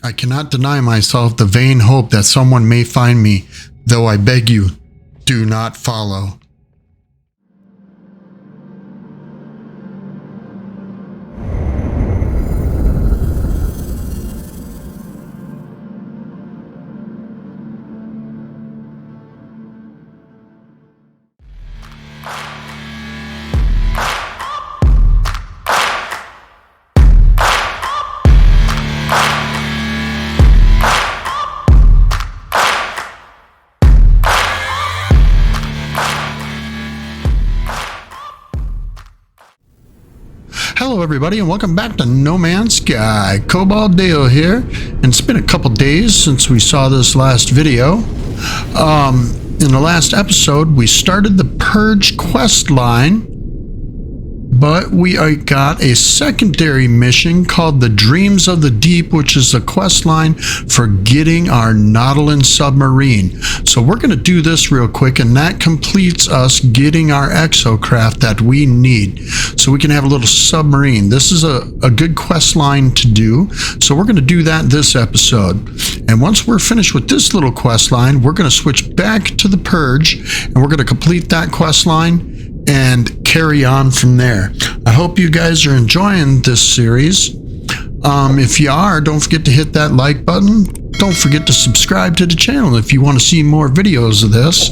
I cannot deny myself the vain hope that someone may find me, though I beg you, do not follow. Hello everybody and welcome back to No Man's Sky. Cobalt Dale here, and it's been a couple days since we saw this last video. In the last episode we started the Purge quest line, but we got a secondary mission called the Dreams of the Deep, which is the quest line for getting our Nautilan submarine. So we're going to do this real quick, and that completes us getting our Exocraft that we need so we can have a little submarine. This is a good quest line to do, so we're going to do that this episode. And once we're finished with this little quest line, we're going to switch back to the Purge, and we're going to complete that quest line and carry on from there. I hope you guys are enjoying this series. If you are, don't forget to hit that like button. Don't forget to subscribe to the channel if you want to see more videos of this.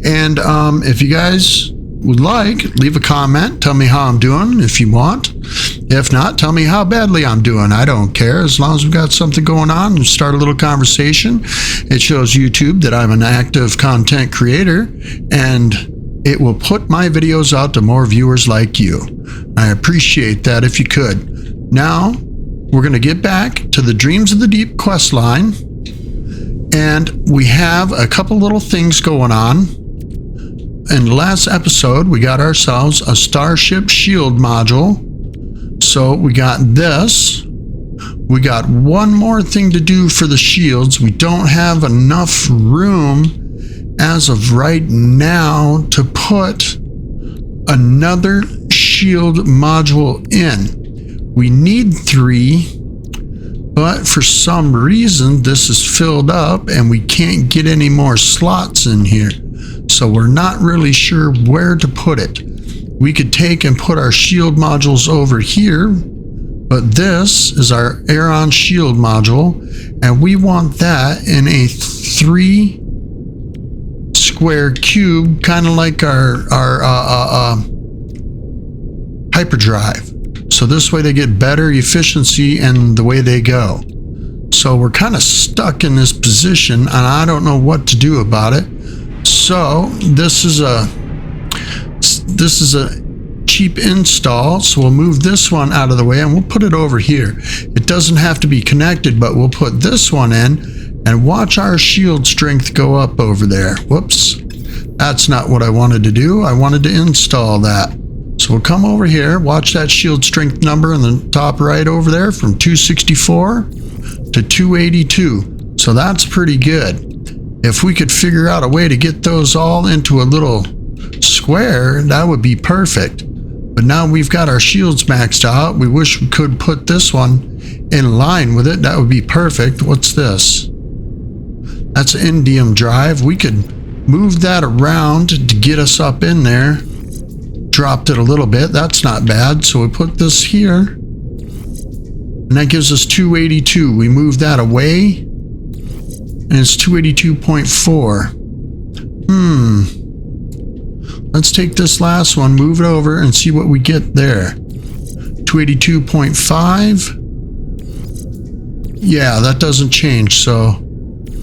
And if you guys would like, leave a comment. Tell me how I'm doing if you want. If not, tell me how badly I'm doing. I don't care. As long as we've got something going on and start a little conversation, it shows YouTube that I'm an active content creator, and it will put my videos out to more viewers like you. I appreciate that if you could. Now, we're going to get back to the Dreams of the Deep quest line, and we have a couple little things going on. In the last episode, we got ourselves a Starship Shield module. So we got this. We got one more thing to do for the shields. We don't have enough room as of right now to put another shield module in. We need 3, but for some reason this is filled up and we can't get any more slots in here. So we're not really sure where to put it. We could take and put our shield modules over here, but this is our Aeron shield module, and we want that in a 3 square cube, kind of like our hyperdrive. So this way they get better efficiency in the way they go. So we're kind of stuck in this position, and I don't know what to do about it. So this is a cheap install, so we'll move this one out of the way and we'll put it over here. It doesn't have to be connected, but we'll put this one in and watch our shield strength go up over there. Whoops, that's not what I wanted to do. I wanted to install that. So we'll come over here, watch that shield strength number in the top right over there from 264 to 282. So that's pretty good. If we could figure out a way to get those all into a little square, that would be perfect. But now we've got our shields maxed out. We wish we could put this one in line with it. That would be perfect. What's this? That's an indium drive. We could move that around to get us up in there. Dropped it a little bit. That's not bad. So we put this here, and that gives us 282. We move that away, and it's 282.4. Let's take this last one, move it over, and see what we get there. 282.5. Yeah, that doesn't change, so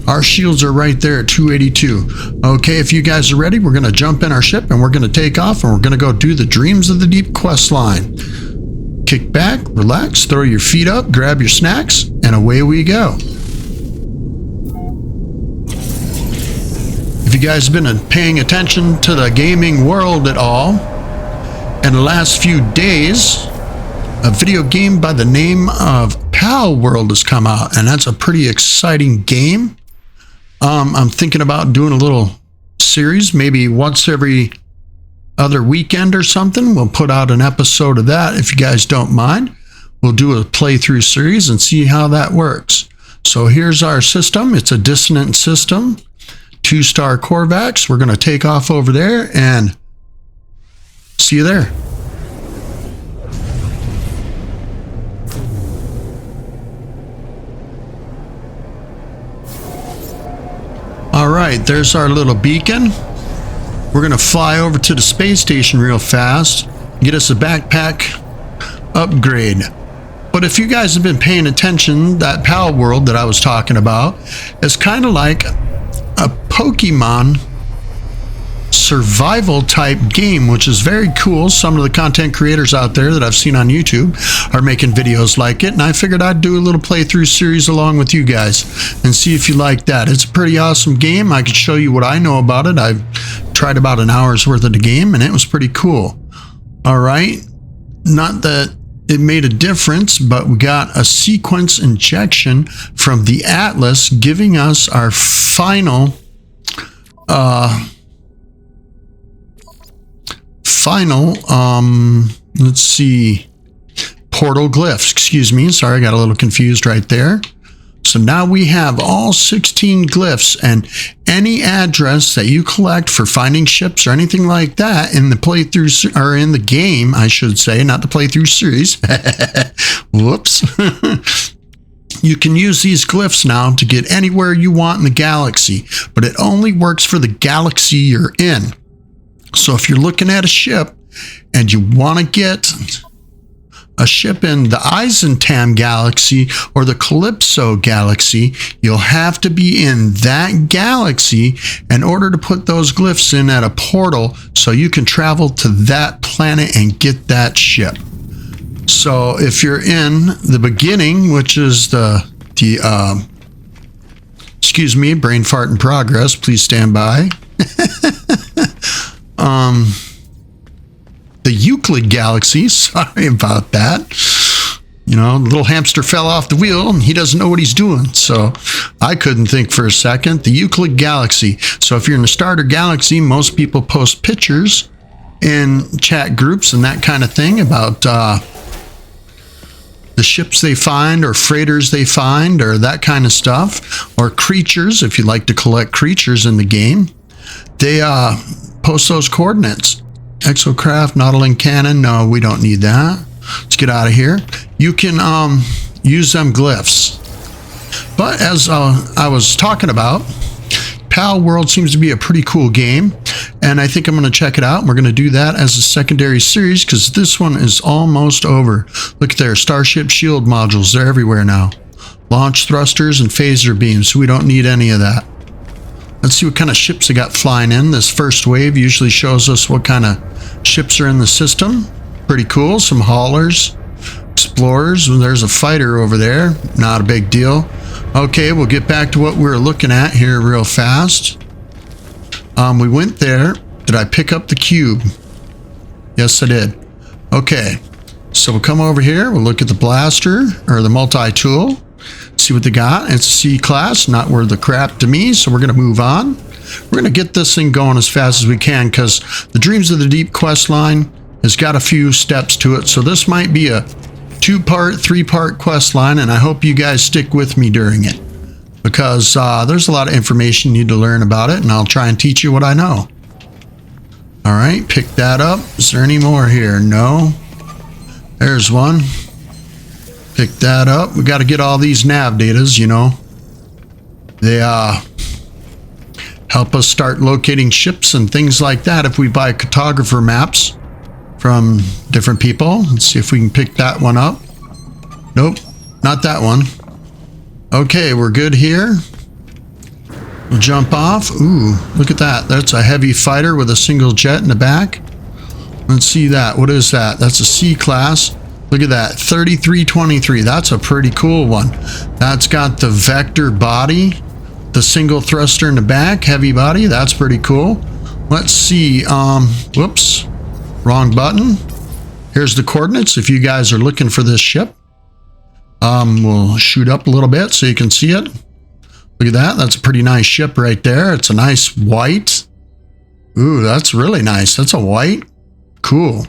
our shields are right there at 282. Okay, if you guys are ready, we're going to jump in our ship, and we're going to take off, and we're going to go do the Dreams of the Deep quest line. Kick back, relax, throw your feet up, grab your snacks, and away we go. If you guys have been paying attention to the gaming world at all, in the last few days, a video game by the name of Pal World has come out, and that's a pretty exciting game. I'm thinking about doing a little series, maybe once every other weekend or something. We'll put out an episode of that if you guys don't mind. We'll do a playthrough series and see how that works. So here's our system. It's a dissonant system. 2-star Corvax. We're going to take off over there and see you there. All right, there's our little beacon. We're going to fly over to the space station real fast, get us a backpack upgrade. But if you guys have been paying attention, that PAL world that I was talking about is kind of like a Pokemon survival type game, which is very cool. Some of the content creators out there that I've seen on YouTube are making videos like it, and I figured I'd do a little playthrough series along with you guys and see if you like that. It's a pretty awesome game. I could show you what I know about it. I've tried about an hour's worth of the game, and it was pretty cool. All right, not that it made a difference, but we got a sequence injection from the Atlas, giving us our final let's see, portal glyphs. Excuse me, sorry, I got a little confused right there. So now we have all 16 glyphs, and any address that you collect for finding ships or anything like that in the playthrough, or in the game, I should say, not the playthrough series. Whoops. You can use these glyphs now to get anywhere you want in the galaxy, but it only works for the galaxy you're in. So if you're looking at a ship and you want to get a ship in the Eisentam galaxy or the Calypso galaxy, you'll have to be in that galaxy in order to put those glyphs in at a portal so you can travel to that planet and get that ship. So if you're in the beginning, which is excuse me, brain fart in progress, please stand by. The Euclid galaxy, sorry about that. You know, little hamster fell off the wheel and he doesn't know what he's doing. So I couldn't think for a second. The Euclid galaxy. So if you're in the starter galaxy, most people post pictures in chat groups and that kind of thing about the ships they find or freighters they find or that kind of stuff, or creatures, if you like to collect creatures in the game. They post those coordinates. Exocraft, Nautilan cannon. No, we don't need that. Let's get out of here. You can use them glyphs. But as I was talking about, PAL World seems to be a pretty cool game, and I think I'm going to check it out. We're going to do that as a secondary series because this one is almost over. Look there, Starship shield modules. They're everywhere now. Launch thrusters and phaser beams. So we don't need any of that. Let's see what kind of ships they got flying in. This first wave usually shows us what kind of ships are in the system. Pretty cool. Some haulers, explorers. There's a fighter over there. Not a big deal. Okay, we'll get back to what we were looking at here real fast. We went there. Did I pick up the cube? Yes, I did. Okay, so we'll come over here. We'll look at the blaster or the multi-tool. See what they got. It's a C class, not worth the crap to me, so we're going to move on. We're going to get this thing going as fast as we can because the Dreams of the Deep quest line has got a few steps to it, so this might be a 2-part, 3-part quest line, and I hope you guys stick with me during it because there's a lot of information you need to learn about it, and I'll try and teach you what I know. All right, pick that up. Is there any more here? No. There's one. Pick that up. We got to get all these nav datas, you know. They help us start locating ships and things like that if we buy cartographer maps from different people. Let's see if we can pick that one up. Nope, not that one. Okay, we're good here. We'll jump off. Ooh, look at that. That's a heavy fighter with a single jet in the back. Let's see that. What is that? That's a C class. Look at that, 3323. That's a pretty cool one. That's got the vector body, the single thruster in the back, heavy body. That's pretty cool. Let's see. Whoops, wrong button. Here's the coordinates if you guys are looking for this ship. We'll shoot up a little bit so you can see it. Look at that. That's a pretty nice ship right there. It's a nice white. Ooh, that's really nice. That's a white. Cool.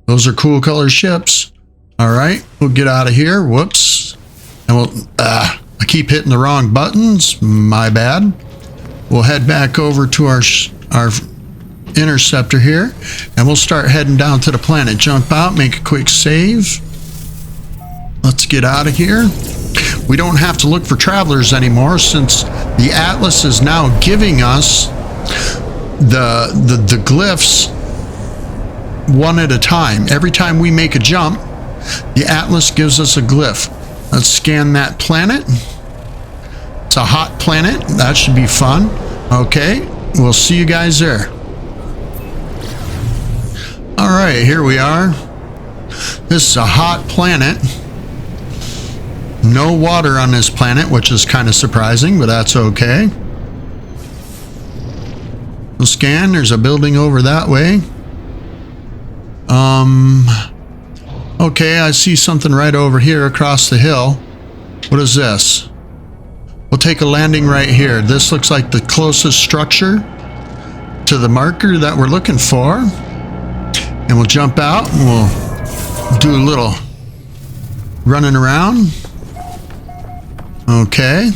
Those are cool color ships. All right, we'll get out of here. Whoops. And we'll, I I keep hitting the wrong buttons. My bad. We'll head back over to our interceptor here, and we'll start heading down to the planet. Jump out, make a quick save. Let's get out of here. We don't have to look for travelers anymore, since the Atlas is now giving us the glyphs one at a time. Every time we make a jump, the Atlas gives us a glyph. Let's scan that planet. It's a hot planet. That should be fun. Okay, we'll see you guys there. All right, here we are. This is a hot planet. No water on this planet, which is kind of surprising, but that's okay. We'll scan. There's a building over that way. Okay, I see something right over here across the hill. What is this? We'll take a landing right here. This looks like the closest structure to the marker that we're looking for. And we'll jump out and we'll do a little running around. Okay.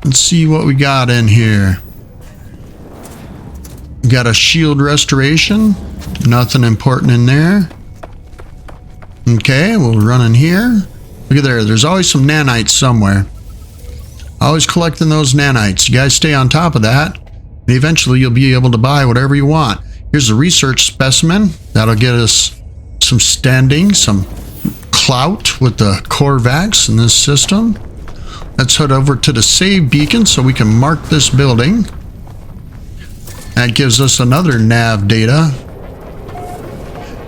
Let's see what we got in here. We got a shield restoration. Nothing important in there. Okay, we'll run in here. Look at there. There's always some nanites somewhere. Always collecting those nanites. You guys stay on top of that. And eventually you'll be able to buy whatever you want. Here's a research specimen. That'll get us some standing, some clout with the Corvax in this system. Let's head over to the save beacon so we can mark this building. That gives us another nav data.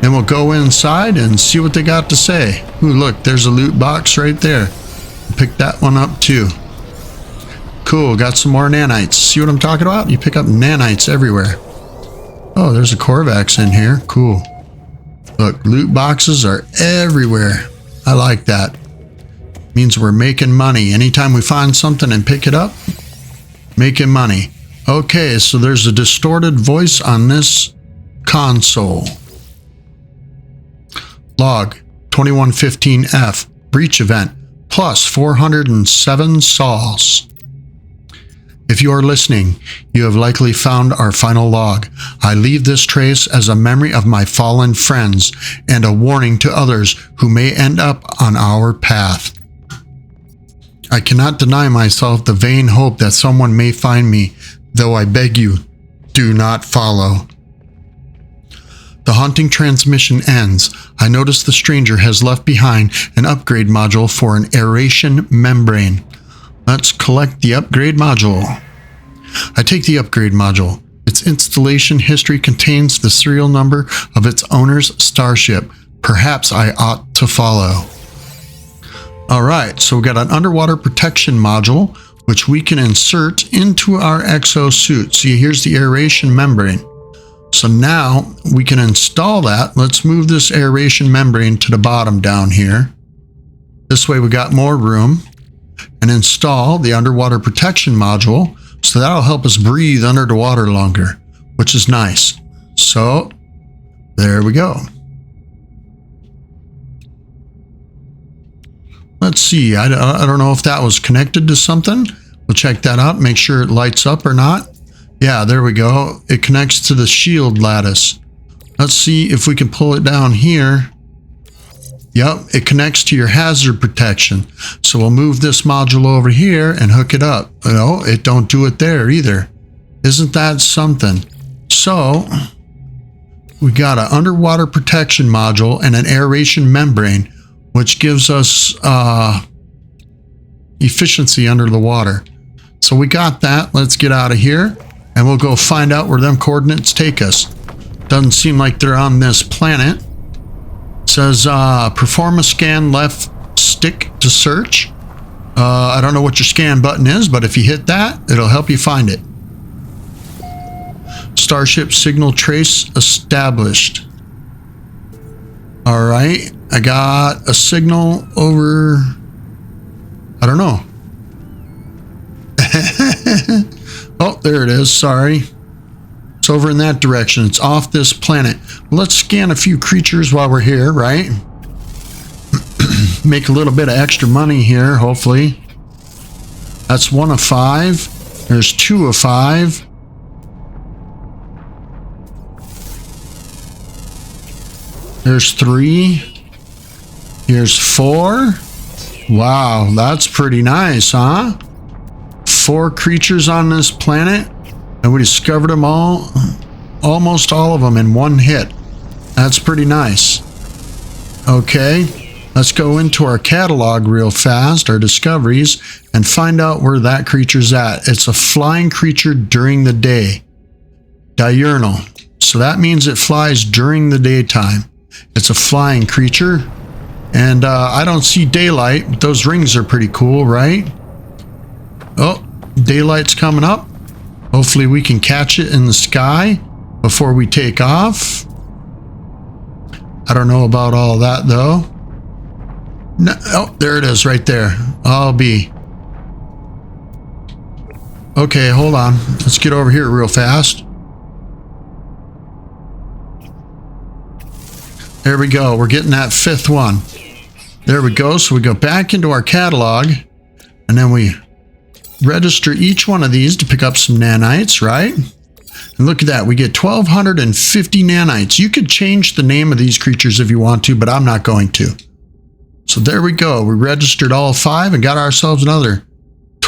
Then we'll go inside and see what they got to say. Ooh, look, there's a loot box right there. Pick that one up too. Cool, got some more nanites. See what I'm talking about? You pick up nanites everywhere. Oh, there's a Corvax in here. Cool. Look, loot boxes are everywhere. I like that. Means we're making money. Anytime we find something and pick it up, making money. Okay, so there's a distorted voice on this console. Log 2115F. Breach event. Plus 407 sols. If you are listening, you have likely found our final log. I leave this trace as a memory of my fallen friends and a warning to others who may end up on our path. I cannot deny myself the vain hope that someone may find me, though I beg you, do not follow. The haunting transmission ends. I notice the stranger has left behind an upgrade module for an aeration membrane. Let's collect the upgrade module. I take the upgrade module. Its installation history contains the serial number of its owner's starship. Perhaps I ought to follow. Alright, so we've got an underwater protection module, which we can insert into our exosuit. See, here's the aeration membrane. So now we can install that. Let's move this aeration membrane to the bottom down here. This way we got more room. And install the underwater protection module, so that'll help us breathe under the water longer, which is nice. So there we go. Let's see, I don't know if that was connected to something. We'll check that out, make sure it lights up or not. Yeah, there we go. It connects to the shield lattice. Let's see if we can pull it down here. Yep, it connects to your hazard protection. So we'll move this module over here and hook it up. No, it don't do it there either. Isn't that something? So we got an underwater protection module and an aeration membrane, which gives us efficiency under the water. So we got that. Let's get out of here and we'll go find out where them coordinates take us. Doesn't seem like they're on this planet. Says perform a scan left stick to search. I don't know what your scan button is, but if you hit that, it'll help you find it. Starship signal trace established. All right, I got a signal over, I don't know. Oh, there it is, sorry. It's over in that direction. It's off this planet. Let's scan a few creatures while we're here, right? make a little bit of extra money here, hopefully. That's 1 of 5. There's 2 of 5. There's 3. Here's 4. Wow, that's pretty nice, huh? 4 creatures on this planet, and we discovered them all, almost all of them in one hit. That's pretty nice. Okay, let's go into our catalog real fast, our discoveries, and find out where that creature's at. It's a flying creature during the day. Diurnal. So that means it flies during the daytime. It's a flying creature. And I don't see daylight, but those rings are pretty cool, right? Oh, daylight's coming up. Hopefully we can catch it in the sky before we take off. I don't know about all that though. No, oh, there it is right there. I'll be. Okay, hold on. Let's get over here real fast. There we go. We're getting that 5th one. There we go. So we go back into our catalog and then we register each one of these to pick up some nanites, right? And look at that. We get 1,250 nanites. You could change the name of these creatures if you want to, but I'm not going to. So there we go. We registered all 5 and got ourselves another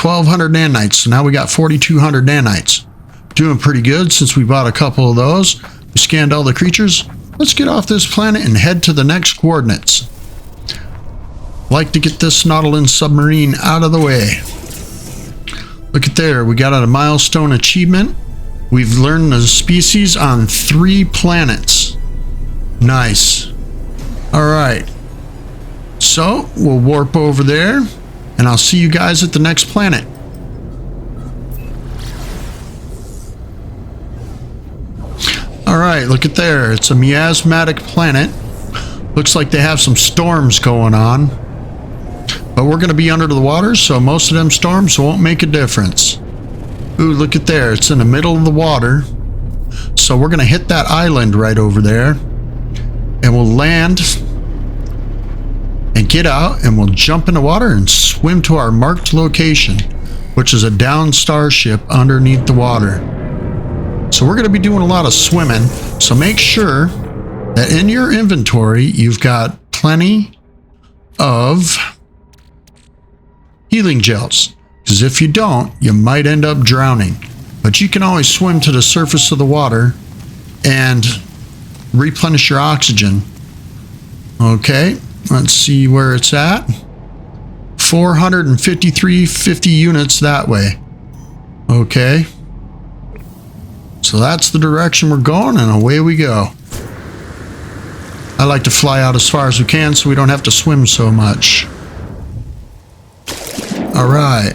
1,200 nanites. So now we got 4,200 nanites. Doing pretty good since we bought a couple of those. We scanned all the creatures. Let's get off this planet and head to the next coordinates. Like to get this Nautilan submarine out of the way. Look at there. We got a milestone achievement. We've learned the species on 3 planets. Nice. All right. So we'll warp over there and I'll see you guys at the next planet. All right, look at there. It's a miasmatic planet. Looks like they have some storms going on. But we're going to be under the water, so most of them storms won't make a difference. Ooh, look at there. It's in the middle of the water. So we're going to hit that island right over there. And we'll land and get out and we'll jump in the water and swim to our marked location, which is a down starship underneath the water. So we're going to be doing a lot of swimming. So make sure that in your inventory, you've got plenty of healing gels. Because if you don't, you might end up drowning. But you can always swim to the surface of the water and replenish your oxygen. Okay, let's see where it's at. 453.50 units that way. Okay. So that's the direction we're going, and away we go. I like to fly out as far as we can so we don't have to swim so much. All right.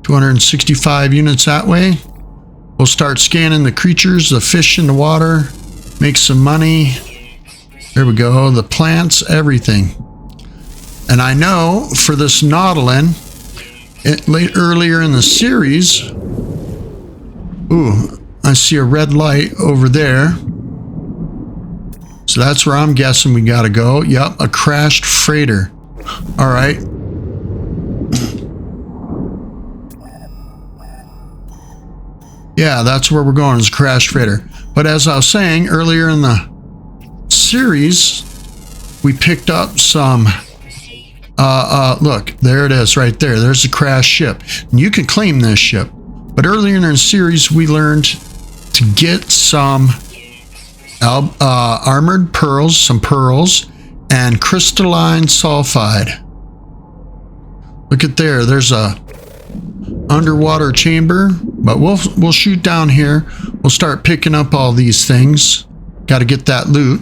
265 units that way. We'll start scanning the creatures, the fish in the water, make some money. There we go, the plants, everything. And I know for this Nautilan, earlier in the series, ooh, I see a red light over there. So that's where I'm guessing we gotta go. Yep, a crashed freighter. All right. Yeah, that's where we're going, is a crashed freighter. But as I was saying earlier in the series, we picked up some, look, there it is right there. There's a crashed ship. And you can claim this ship. But earlier in the series, we learned to get some armored pearls, some pearls, and crystalline sulfide. Look at there. There's a underwater chamber, but we'll shoot down here. We'll start picking up all these things. Got to get that loot.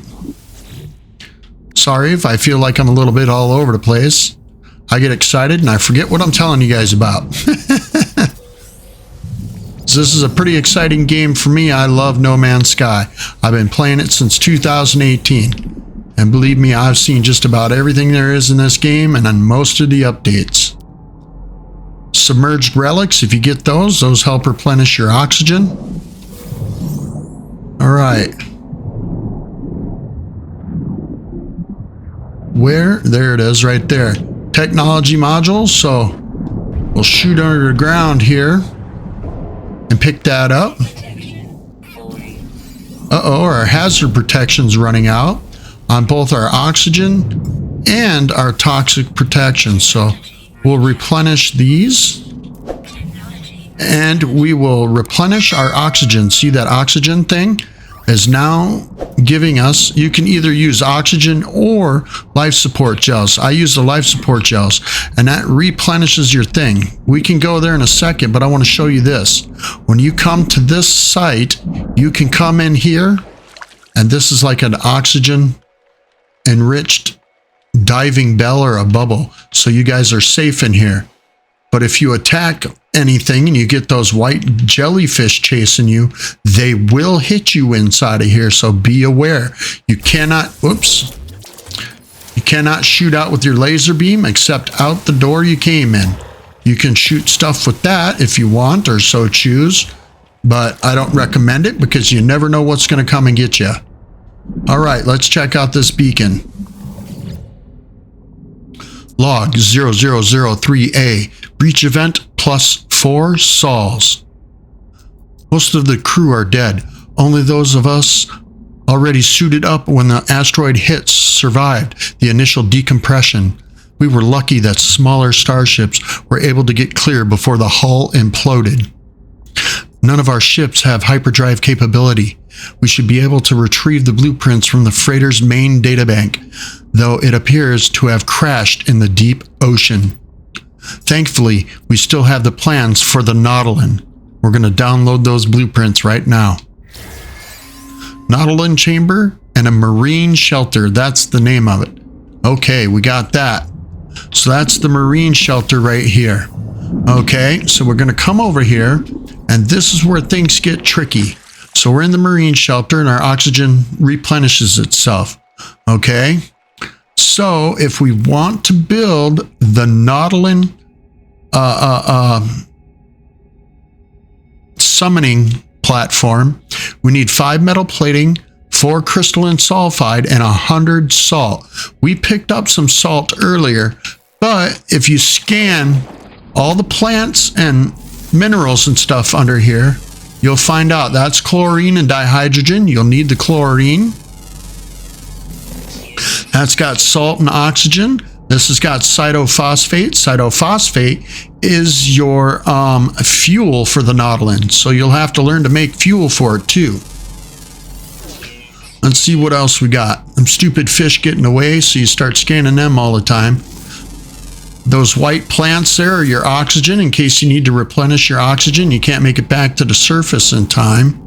Sorry if I feel like I'm a little bit all over the place. I get excited and I forget what I'm telling you guys about. So this is a pretty exciting game for me. I love No Man's Sky. I've been playing it since 2018. And believe me, I've seen just about everything there is in this game and on most of the updates. Submerged relics, if you get those help replenish your oxygen. All right. Where? There it is right there. Technology module. So we'll shoot under the ground here and pick that up. Uh-oh, our hazard protection's running out on both our oxygen and our toxic protection. So we'll replenish these and we will replenish our oxygen. See that oxygen thing is now giving us, you can either use oxygen or life support gels. I use the life support gels and that replenishes your thing. We can go there in a second, but I want to show you this. When you come to this site, you can come in here and this is like an oxygen enriched diving bell or a bubble. So you guys are safe in here. But if you attack anything and you get those white jellyfish chasing you, they will hit you inside of here. So be aware. You cannot, whoops. You cannot shoot out with your laser beam except out the door you came in. You can shoot stuff with that if you want or so choose, but I don't recommend it because you never know what's going to come and get you. All right, let's check out this beacon. Log 0003A, breach event +4 sols. Most of the crew are dead. Only those of us already suited up when the asteroid hit survived the initial decompression. We were lucky that smaller starships were able to get clear before the hull imploded. None of our ships have hyperdrive capability. We should be able to retrieve the blueprints from the freighter's main databank, though it appears to have crashed in the deep ocean. Thankfully, we still have the plans for the Nautilan. We're going to download those blueprints right now. Nautilan chamber and a marine shelter. That's the name of it. Okay, we got that. So that's the marine shelter right here. Okay, so we're going to come over here, and this is where things get tricky. So we're in the marine shelter, and our oxygen replenishes itself. Okay, so if we want to build the Nautilan summoning platform, we need 5 metal plating, 4 crystalline sulfide, and 100 salt. We picked up some salt earlier, but if you scan all the plants and minerals and stuff under here, you'll find out that's chlorine and dihydrogen. You'll need the chlorine. That's got salt and oxygen. This has got cytophosphate. Cytophosphate is your fuel for the Nautilan. So you'll have to learn to make fuel for it too. Let's see what else we got. Them stupid fish getting away, so you start scanning them all the time. Those white plants there are your oxygen in case you need to replenish your oxygen. You can't make it back to the surface in time.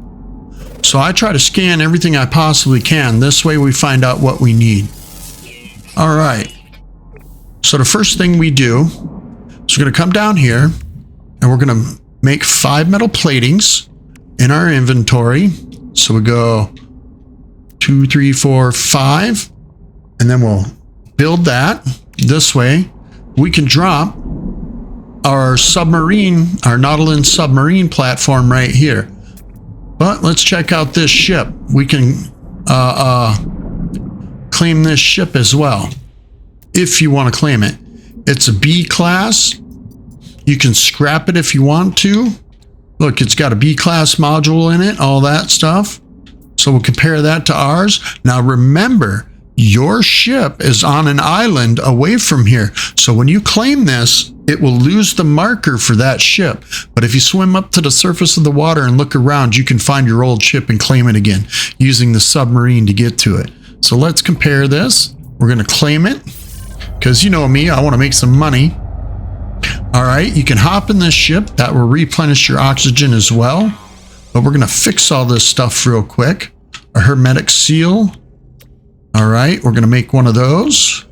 So I try to scan everything I possibly can. This way we find out what we need. All right. So the first thing we do is we're going to come down here and we're going to make 5 metal platings in our inventory. So we go 2, 3, 4, 5, and then we'll build that this way. We can drop our submarine, our Nautilan submarine platform right here. But let's check out this ship. We can claim this ship as well, if you want to claim it. It's a B class. You can scrap it if you want to. Look, it's got a B class module in it, all that stuff. So we'll compare that to ours. Now remember, your ship is on an island away from here. So when you claim this, it will lose the marker for that ship. But if you swim up to the surface of the water and look around, you can find your old ship and claim it again using the submarine to get to it. So let's compare this. We're going to claim it because you know me, I want to make some money. All right, you can hop in this ship. That will replenish your oxygen as well. But we're going to fix all this stuff real quick. A hermetic seal. All right, we're going to make one of those.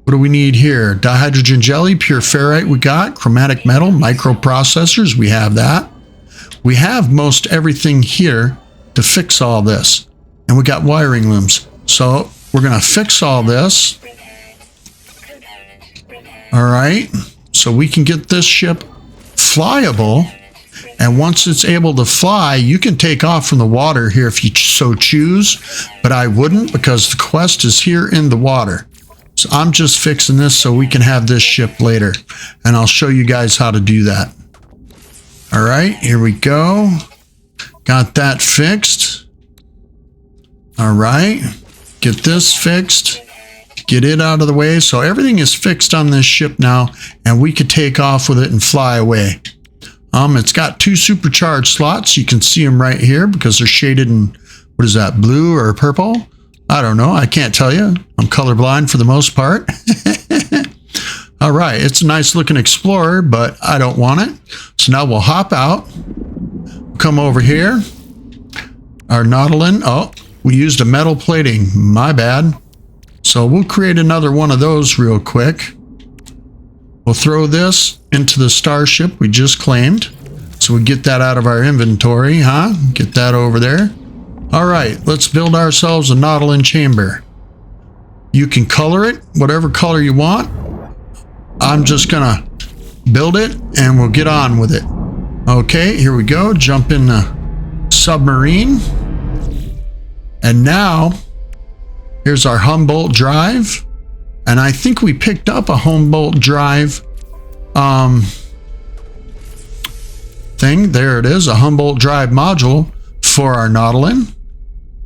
What do we need here? Dihydrogen jelly, pure ferrite we got, chromatic metal, microprocessors, we have that. We have most everything here to fix all this. And we got wiring looms. So we're going to fix all this. All right, so we can get this ship flyable. And once it's able to fly, you can take off from the water here if you so choose. But I wouldn't, because the quest is here in the water. So I'm just fixing this so we can have this ship later. And I'll show you guys how to do that. All right, here we go. Got that fixed. All right, get this fixed. Get it out of the way. So everything is fixed on this ship now, and we could take off with it and fly away. It's got 2 supercharged slots. You can see them right here because they're shaded in, what is that, blue or purple? I don't know. I can't tell you. I'm colorblind for the most part. All right. It's a nice looking Explorer, but I don't want it. So now we'll hop out. Come over here. Our Nautilan. Oh, we used a metal plating. My bad. So we'll create another one of those real quick. We'll throw this into the starship we just claimed. So we get that out of our inventory, huh? Get that over there. All right, let's build ourselves a Nautilan chamber. You can color it whatever color you want. I'm just gonna build it and we'll get on with it. Okay, here we go. Jump in the submarine. And now, here's our Humboldt drive. And I think we picked up a Humboldt drive thing. There it is, a Humboldt drive module for our Nautilan.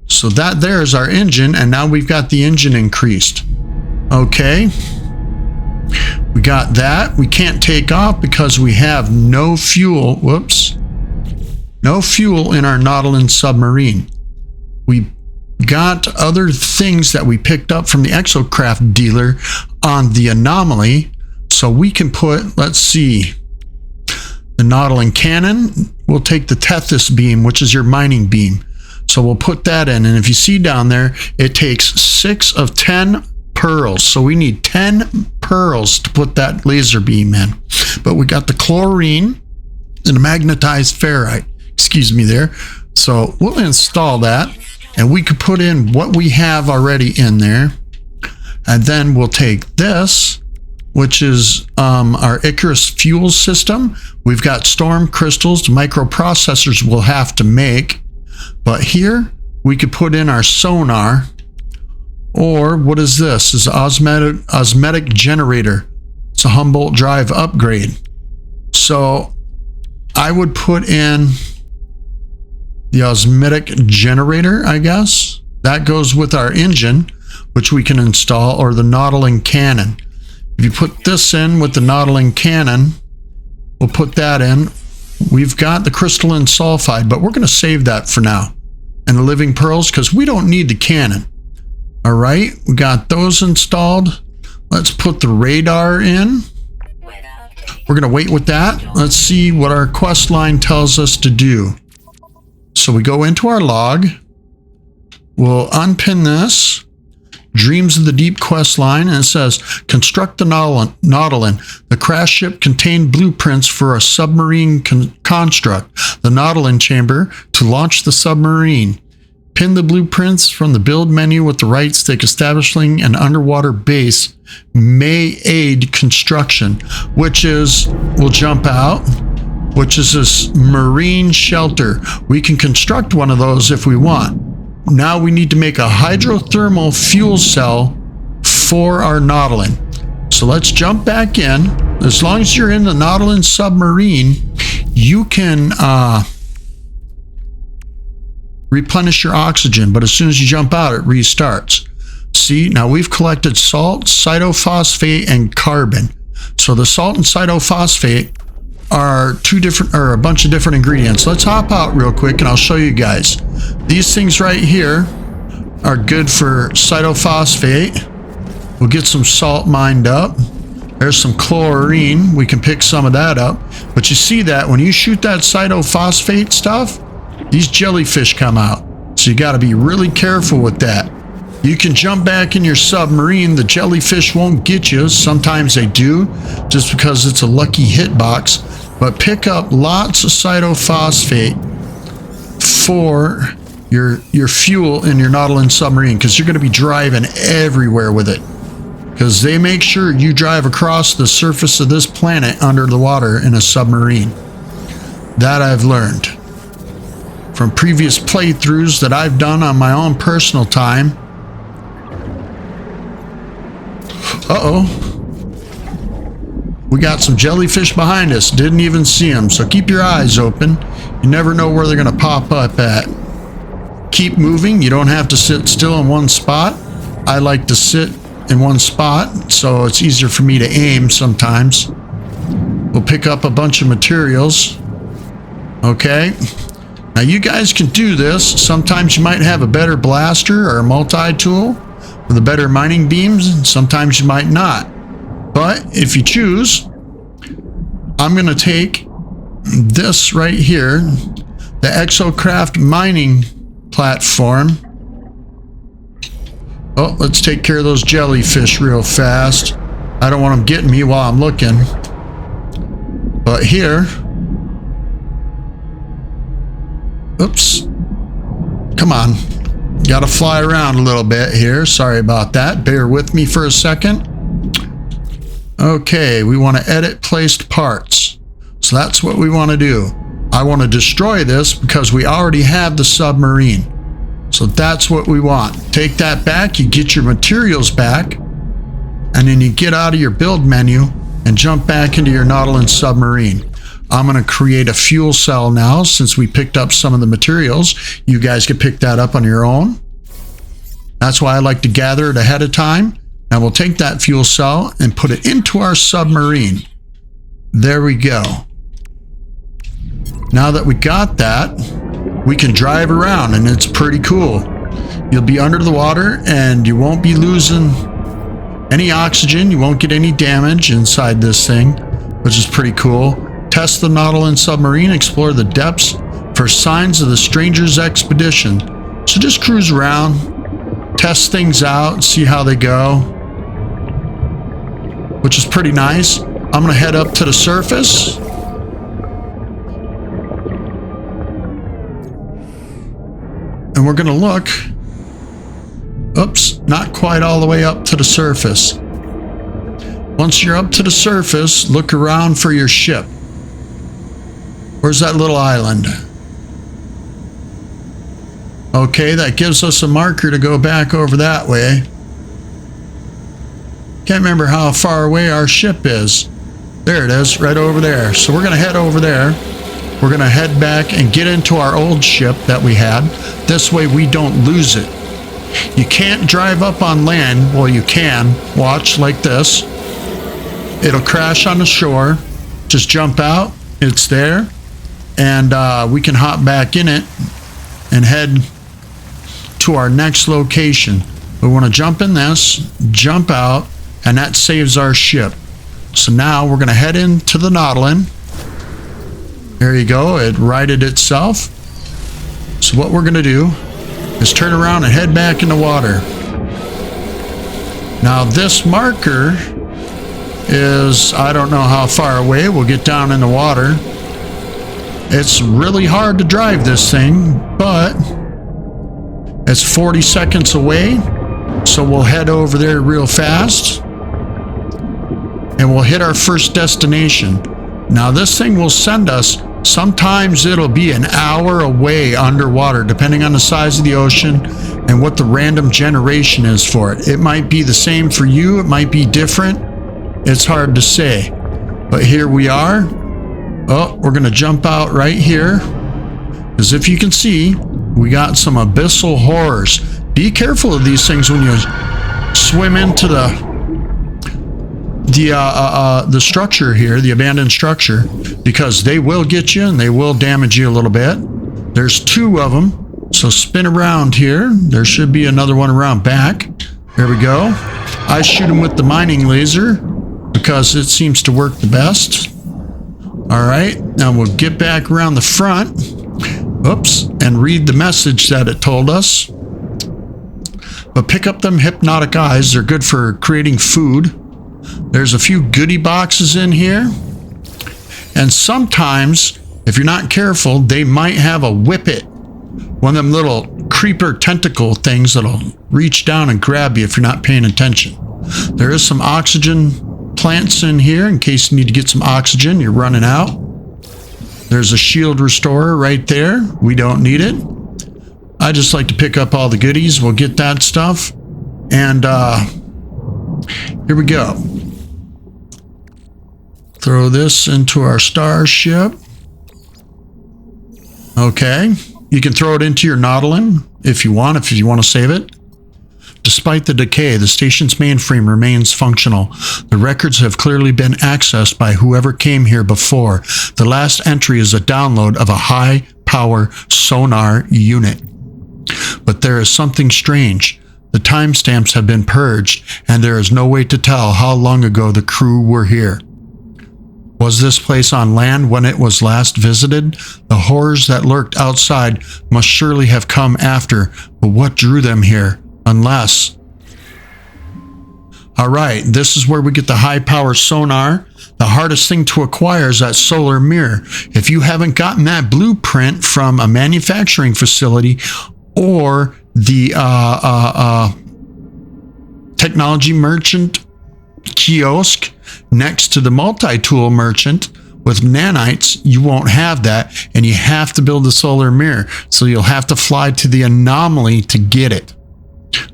So that there is our engine, and now we've got the engine increased. Okay. We got that. We can't take off because we have no fuel. Whoops. No fuel in our Nautilan submarine. We got other things that we picked up from the Exocraft dealer on the Anomaly. So we can put, let's see, the Nautilan cannon. We'll take the Tethys beam, which is your mining beam. So we'll put that in. And if you see down there, it takes 6 of 10 pearls. So we need 10 pearls to put that laser beam in. But we got the chlorine and the magnetized ferrite. Excuse me there. So we'll install that. And we could put in what we have already in there. And then we'll take this, which is our Icarus fuel system. We've got storm crystals, microprocessors we'll have to make. But here we could put in our sonar. Or what is this? This is an osmetic generator. It's a Humboldt drive upgrade. So I would put in the osmetic generator, I guess. That goes with our engine, which we can install, or the Nautilan cannon. If you put this in with the Nautilan cannon, we'll put that in. We've got the crystalline sulfide, but we're going to save that for now. And the living pearls, because we don't need the cannon. All right, we got those installed. Let's put the radar in. We're going to wait with that. Let's see what our quest line tells us to do. So we go into our log. We'll unpin this. Dreams of the Deep quest line, and it says, construct the Nautilan. The crash ship contained blueprints for a submarine construct, the Nautilan chamber, to launch the submarine. Pin the blueprints from the build menu with the right stick. Establishing an underwater base may aid construction, which is, we'll jump out, which is this marine shelter. We can construct one of those if we want. Now we need to make a hydrothermal fuel cell for our Nautilan. So let's jump back in. As long as you're in the Nautilan submarine, you can replenish your oxygen, but as soon as you jump out, it restarts. See, now we've collected salt, cytophosphate, and carbon. So the salt and cytophosphate are a bunch of different ingredients. Let's hop out real quick and I'll show you guys. These things right here are good for cytophosphate. We'll get some salt mined up. There's some chlorine. We can pick some of that up. But you see that when you shoot that cytophosphate stuff, these jellyfish come out. So you got to be really careful with that. You can jump back in your submarine. The jellyfish won't get you. Sometimes they do, just because it's a lucky hitbox. But pick up lots of cytophosphate for your fuel in your Nautilan submarine, because you're going to be driving everywhere with it. Because they make sure you drive across the surface of this planet under the water in a submarine. That I've learned from previous playthroughs that I've done on my own personal time. Uh-oh. We got some jellyfish behind us. Didn't even see them. So keep your eyes open. You never know where they're going to pop up at. Keep moving. You don't have to sit still in one spot. I like to sit in one spot, so it's easier for me to aim sometimes. We'll pick up a bunch of materials. Okay. Now you guys can do this. Sometimes you might have a better blaster or a multi-tool with a better mining beams. Sometimes you might not. But if you choose, I'm going to take this right here, the Exocraft mining platform. Oh, let's take care of those jellyfish real fast. I don't want them getting me while I'm looking. But here, oops, come on. Got to fly around a little bit here. Sorry about that. Bear with me for a second. Okay, we want to edit placed parts. So that's what we want to do. I want to destroy this because we already have the submarine. So that's what we want. Take that back, you get your materials back, and then you get out of your build menu and jump back into your Nautilan submarine. I'm going to create a fuel cell now since we picked up some of the materials. You guys can pick that up on your own. That's why I like to gather it ahead of time. Now we'll take that fuel cell and put it into our submarine. There we go. Now that we got that, we can drive around and it's pretty cool. You'll be under the water and you won't be losing any oxygen. You won't get any damage inside this thing, which is pretty cool. Test the Nautilan submarine, explore the depths for signs of the stranger's expedition. So just cruise around, test things out, see how they go, which is pretty nice. I'm gonna head up to the surface. And we're gonna look. Oops, not quite all the way up to the surface. Once you're up to the surface, look around for your ship. Where's that little island? Okay, that gives us a marker to go back over that way. Can't remember how far away our ship is. There it is, right over there. So we're gonna head over there. We're gonna head back and get into our old ship that we had. This way we don't lose it. You can't drive up on land. Well, you can. Watch like this. It'll crash on the shore. Just jump out. It's there. And we can hop back in it and head to our next location. We want to jump in this, jump out, and that saves our ship. So now we're going to head into the Nautilan. There you go. It righted itself. So what we're going to do is turn around and head back in the water. Now this marker is, I don't know how far away. We'll get down in the water. It's really hard to drive this thing, but it's 40 seconds away. So we'll head over there real fast and we'll hit our first destination. Now this thing will send us, sometimes it'll be an hour away underwater, depending on the size of the ocean and what the random generation is for it. It might be the same for you. It might be different. It's hard to say, but here we are. Oh, we're going to jump out right here. As if you can see, we got some abyssal horrors. Be careful of these things when you swim into the structure here, the abandoned structure, because they will get you and they will damage you a little bit. There's two of them, so spin around here. There should be another one around back. There we go. I shoot them with the mining laser because it seems to work the best. All right, now we'll get back around the front. Oops, and read the message that it told us. But pick up them hypnotic eyes. They're good for creating food. There's a few goodie boxes in here. And sometimes, if you're not careful, they might have a whippet. One of them little creeper tentacle things that'll reach down and grab you if you're not paying attention. There is some oxygen plants in here in case you need to get some oxygen. You're running out. There's a shield restorer right there. We don't need it. I just like to pick up all the goodies. We'll get that stuff. And Here we go. Throw this into our starship. Okay. You can throw it into your Nautilan if you want to save it. Despite the decay, the station's mainframe remains functional. The records have clearly been accessed by whoever came here before. The last entry is a download of a high-power sonar unit. But there is something strange. The timestamps have been purged, and there is no way to tell how long ago the crew were here. Was this place on land when it was last visited? The horrors that lurked outside must surely have come after, but what drew them here? Unless... Alright, this is where we get the high-power sonar. The hardest thing to acquire is that solar mirror. If you haven't gotten that blueprint from a manufacturing facility or the technology merchant kiosk next to the multi-tool merchant with nanites, you won't have that, and you have to build the solar mirror. So you'll have to fly to the anomaly to get it.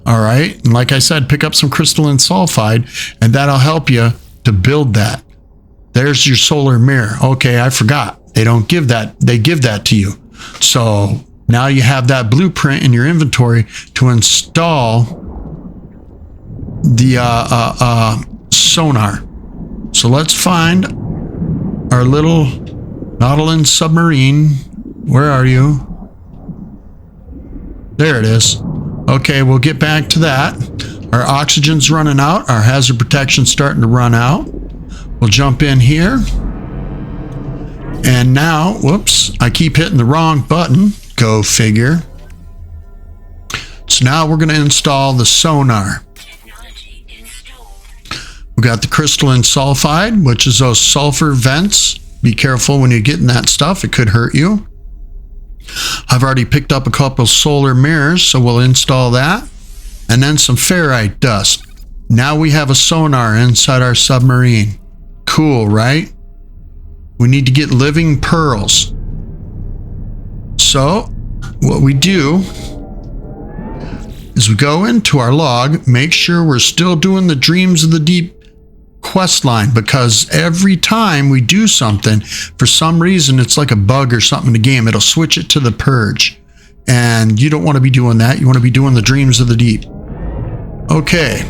All right, and like I said, pick up some crystalline sulfide, and that'll help you to build that. There's your solar mirror. Okay, I forgot. They don't give that. They give that to you. So now you have that blueprint in your inventory to install the sonar. So let's find our little Nautilan submarine. Where are you? There it is. Okay, we'll get back to that. Our oxygen's running out. Our hazard protection's starting to run out. We'll jump in here. And now, whoops, I keep hitting the wrong button. Go figure. So now we're going to install the sonar. We got the crystalline sulfide, which is those sulfur vents. Be careful when you're getting that stuff. It could hurt you. I've already picked up a couple solar mirrors, so we'll install that. And then some ferrite dust. Now we have a sonar inside our submarine. Cool, right? We need to get living pearls. So, what we do is we go into our log, make sure we're still doing the Dreams of the Deep quest line, because every time we do something, for some reason, it's like a bug or something in the game. It'll switch it to the purge. And you don't want to be doing that. You want to be doing the Dreams of the Deep. Okay.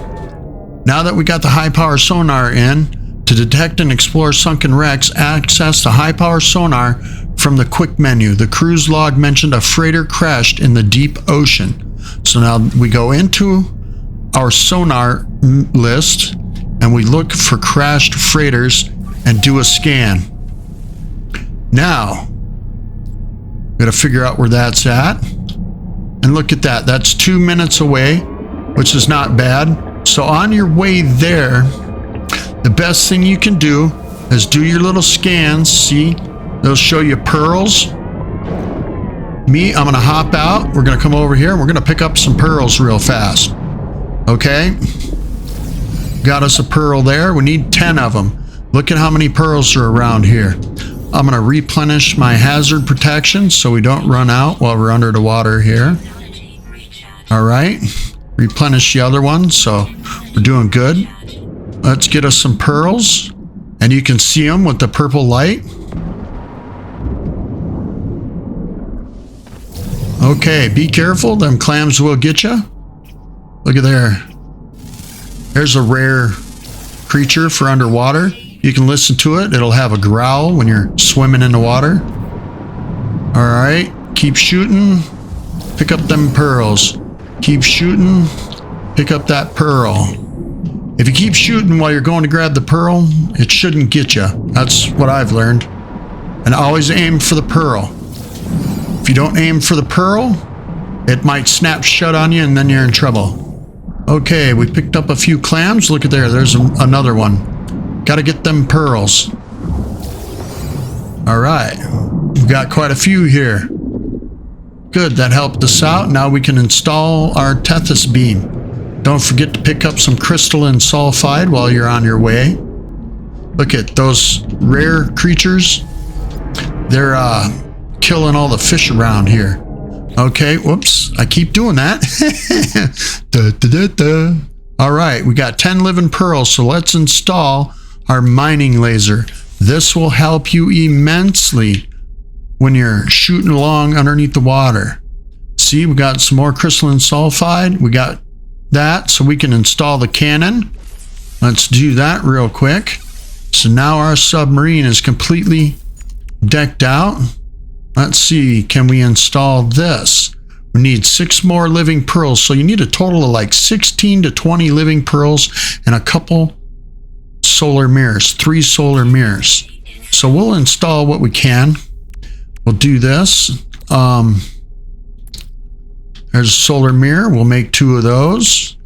Now that we got the high power sonar in, to detect and explore sunken wrecks, access the high power sonar from the quick menu. The cruise log mentioned a freighter crashed in the deep ocean. So now we go into our sonar list and we look for crashed freighters and do a scan. Now, we gotta figure out where that's at. And look at that, that's 2 minutes away, which is not bad. So on your way there, the best thing you can do is do your little scans. See, they'll show you pearls. Me, I'm gonna hop out. We're gonna come over here and we're gonna pick up some pearls real fast. Okay? Got us a pearl there. We need 10 of them. Look at how many pearls are around here. I'm gonna replenish my hazard protection so we don't run out while we're under the water here. All right, replenish the other one, so we're doing good. Let's get us some pearls, and you can see them with the purple light. Okay, be careful, them clams will get you. Look at there. There's a rare creature for underwater. You can listen to it. It'll have a growl when you're swimming in the water. All right, keep shooting. Pick up them pearls. Keep shooting. Pick up that pearl. If you keep shooting while you're going to grab the pearl, it shouldn't get you. That's what I've learned. And always aim for the pearl. If you don't aim for the pearl, it might snap shut on you and then you're in trouble. Okay, we picked up a few clams. Look at there. There's another one. Got to get them pearls. All right. We've got quite a few here. Good, that helped us out. Now we can install our Tethys beam. Don't forget to pick up some crystalline sulfide while you're on your way. Look at those rare creatures. They're killing all the fish around here. Okay, whoops. I keep doing that. All right, we got 10 living pearls, so let's install our mining laser. This will help you immensely when you're shooting along underneath the water. See, we got some more crystalline sulfide. We got that so we can install the cannon. Let's do that real quick. So now our submarine is completely decked out. Let's see, can we install this? We need 6 more living pearls. So you need a total of like 16 to 20 living pearls and a couple solar mirrors, 3 solar mirrors. So we'll install what we can. We'll do this. There's a solar mirror. We'll make 2 of those.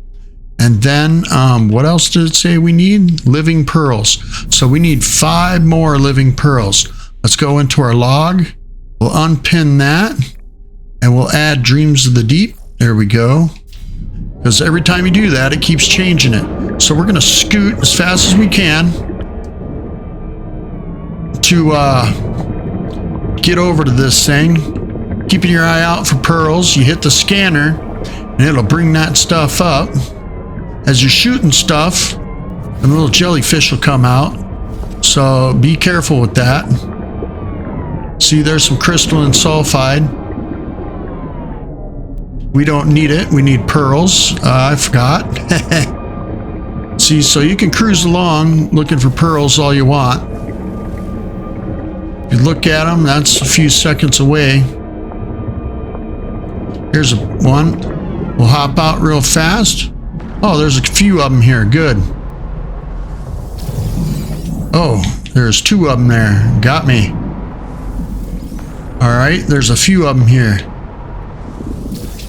And then what else did it say we need? Living pearls. So we need 5 more living pearls. Let's go into our log. We'll unpin that. And we'll add Dreams of the Deep. There we go. Because every time you do that, it keeps changing it. So we're going to scoot as fast as we can to get over to this thing. Keeping your eye out for pearls. You hit the scanner and it'll bring that stuff up. As you're shooting stuff, the little jellyfish will come out. So be careful with that. See, there's some crystalline sulfide. We don't need it. We need pearls. I forgot. See, so you can cruise along looking for pearls all you want. If you look at them, that's a few seconds away. Here's one. We'll hop out real fast. Oh, there's a few of them here. Good. Oh, there's 2 of them there. Got me. All right, there's a few of them here.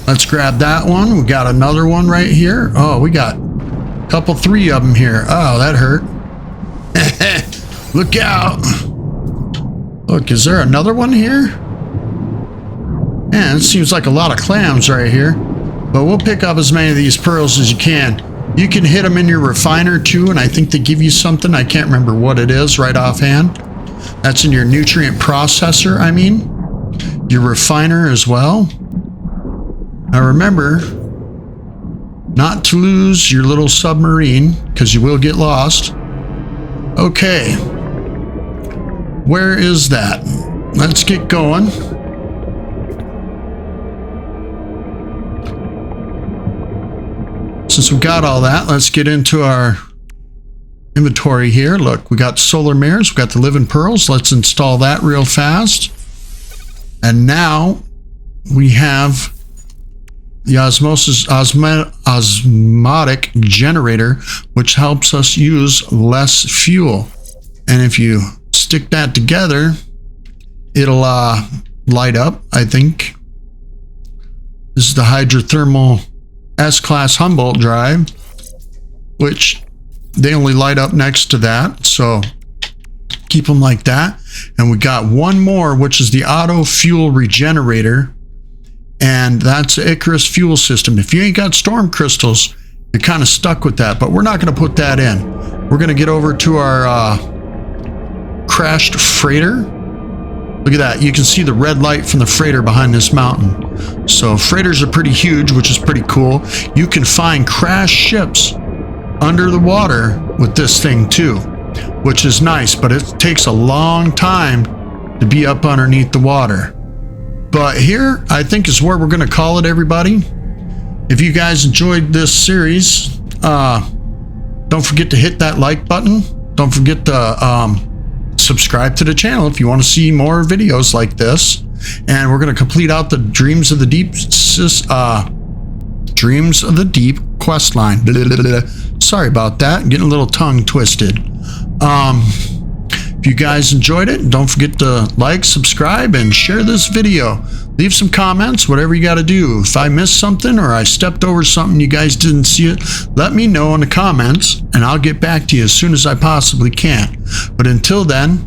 Let's grab that one. We got another one right here. Oh, we got a couple, 3 of them here. Oh, that hurt. Look out. Look, is there another one here? Man, it seems like a lot of clams right here. But we'll pick up as many of these pearls as you can. You can hit them in your refiner too, and I think they give you something. I can't remember what it is right offhand. That's in your nutrient processor, I mean. Your refiner as well. Now remember, not to lose your little submarine, because you will get lost. Okay. Where is that? Let's get going. Since we got all that, let's get into our inventory here. Look, we got solar mirrors, we got the living pearls. Let's install that real fast. And now we have the osmotic generator, which helps us use less fuel. And if you stick that together, it'll light up, I think. This is the hydrothermal S-class Humboldt drive, which they only light up next to that. So keep them like that. And we got one more, which is the auto fuel regenerator. And that's the Icarus fuel system. If you ain't got storm crystals, you're kind of stuck with that, but we're not going to put that in. We're going to get over to our crashed freighter. Look at that. You can see the red light from the freighter behind this mountain. So freighters are pretty huge, which is pretty cool. You can find crashed ships under the water with this thing too, which is nice, but it takes a long time to be up underneath the water. But here, I think, is where we're going to call it, everybody. If you guys enjoyed this series, don't forget to hit that like button. Don't forget to subscribe to the channel if you want to see more videos like this. And we're going to complete out the Dreams of the Deep quest line. Sorry about that. Getting a little tongue twisted. If you guys enjoyed it, don't forget to like, subscribe, and share this video. Leave some comments, whatever you got to do. If I missed something or I stepped over something, you guys didn't see it, let me know in the comments, and I'll get back to you as soon as I possibly can. But until then,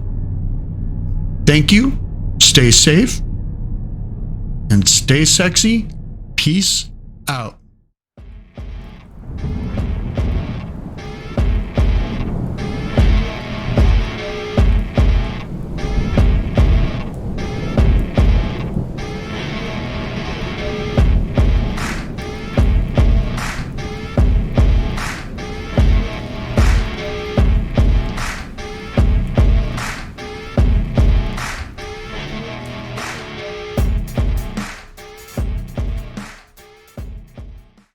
thank you, stay safe, and stay sexy. Peace out.